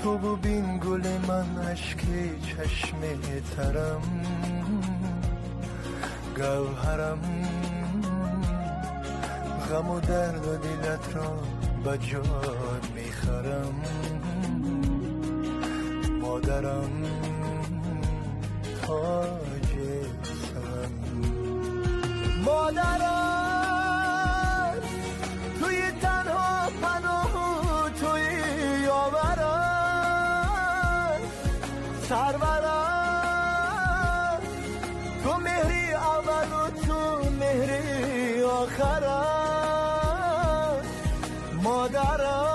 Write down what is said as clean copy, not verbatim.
تو ببین گل من اشک چشم ترم گوهرم غم و درد و دلت را به جان میخرم مادرم تاج سرم مادرم توی تنها پناه توی یاورم سرورم تو مهری اول و تو مهری آخرم مادرم